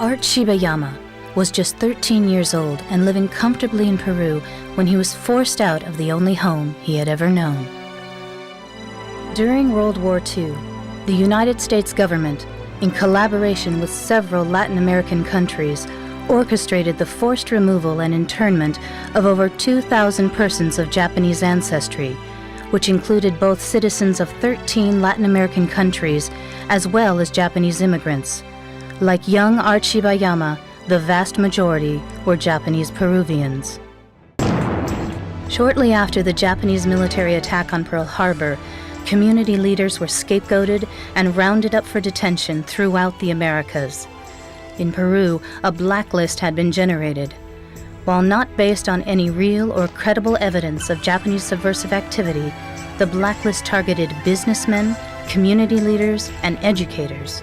Art Shibayama was just 13 years old and living comfortably in Peru when he was forced out of the only home he had ever known. During World War II, the United States government, in collaboration with several Latin American countries, orchestrated the forced removal and internment of over 2,000 persons of Japanese ancestry, which included both citizens of 13 Latin American countries as well as Japanese immigrants. Like young Art Shibayama, the vast majority were Japanese Peruvians. Shortly after the Japanese military attack on Pearl Harbor, community leaders were scapegoated and rounded up for detention throughout the Americas. In Peru, a blacklist had been generated. While not based on any real or credible evidence of Japanese subversive activity, the blacklist targeted businessmen, community leaders, and educators.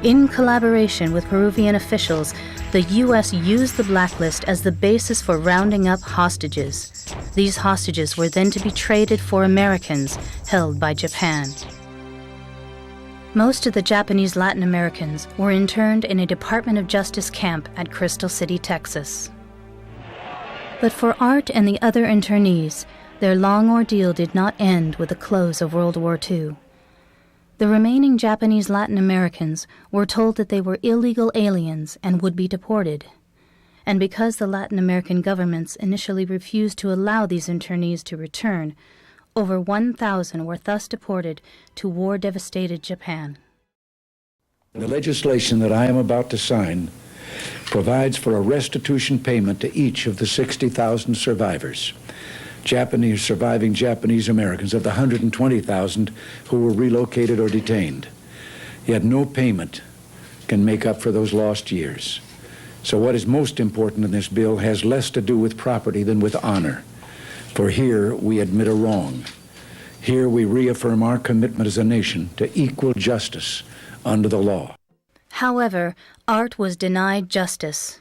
In collaboration with Peruvian officials, the U.S. used the blacklist as the basis for rounding up hostages. These hostages were then to be traded for Americans held by Japan. Most of the Japanese Latin Americans were interned in a Department of Justice camp at Crystal City, Texas. But for Art and the other internees, their long ordeal did not end with the close of World War II. The remaining Japanese Latin Americans were told that they were illegal aliens and would be deported. And because the Latin American governments initially refused to allow these internees to return, over 1,000 were thus deported to war-devastated Japan. The legislation that I am about to sign provides for a restitution payment to each of the 60,000 survivors. Surviving Japanese Americans of the 120,000 who were relocated or detained. Yet no payment can make up for those lost years. So what is most important in this bill has less to do with property than with honor. For here we admit a wrong. Here we reaffirm our commitment as a nation to equal justice under the law. However, Art was denied justice.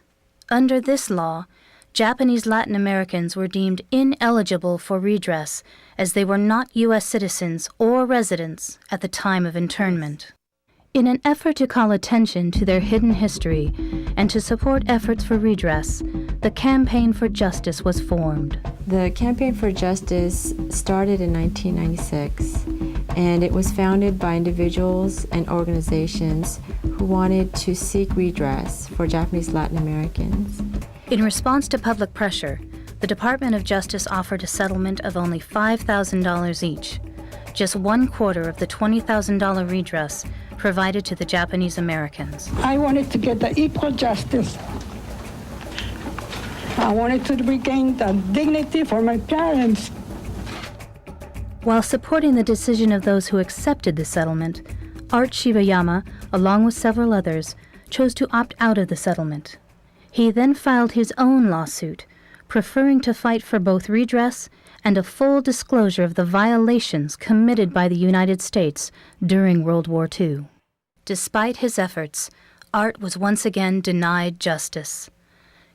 Under this law, Japanese Latin Americans were deemed ineligible for redress as they were not U.S. citizens or residents at the time of internment. In an effort to call attention to their hidden history and to support efforts for redress, the Campaign for Justice was formed. The Campaign for Justice started in 1996, and it was founded by individuals and organizations who wanted to seek redress for Japanese Latin Americans. In response to public pressure, the Department of Justice offered a settlement of only $5,000 each, just 1/4 of the $20,000 redress provided to the Japanese Americans. I wanted to get the equal justice. I wanted to regain the dignity for my parents. While supporting the decision of those who accepted the settlement, Art Shibayama, along with several others, chose to opt out of the settlement. He then filed his own lawsuit, preferring to fight for both redress and a full disclosure of the violations committed by the United States during World War II. Despite his efforts, Art was once again denied justice.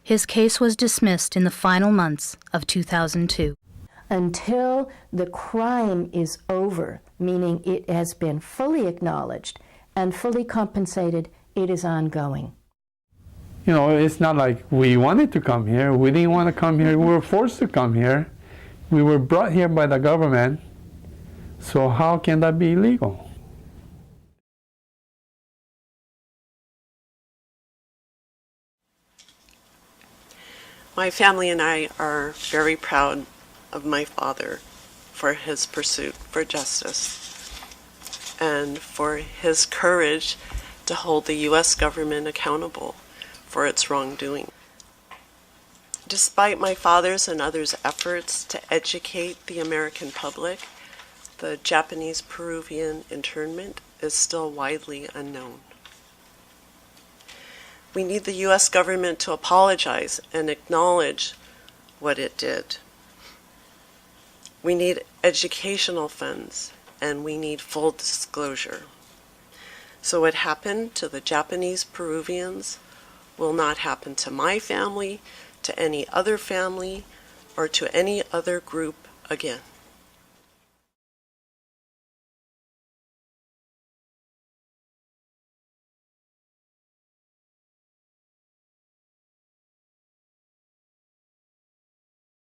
His case was dismissed in the final months of 2002. Until the crime is over, meaning it has been fully acknowledged and fully compensated, it is ongoing. You know, it's not like we wanted to come here. We didn't want to come here. We were forced to come here. We were brought here by the government. So how can that be illegal? My family and I are very proud of my father for his pursuit for justice and for his courage to hold the U.S. government accountable for its wrongdoing. Despite my father's and others' efforts to educate the American public, the Japanese-Peruvian internment is still widely unknown. We need the U.S. government to apologize and acknowledge what it did. We need educational funds, and we need full disclosure. So what happened to the Japanese Peruvians will not happen to my family, to any other family, or to any other group again.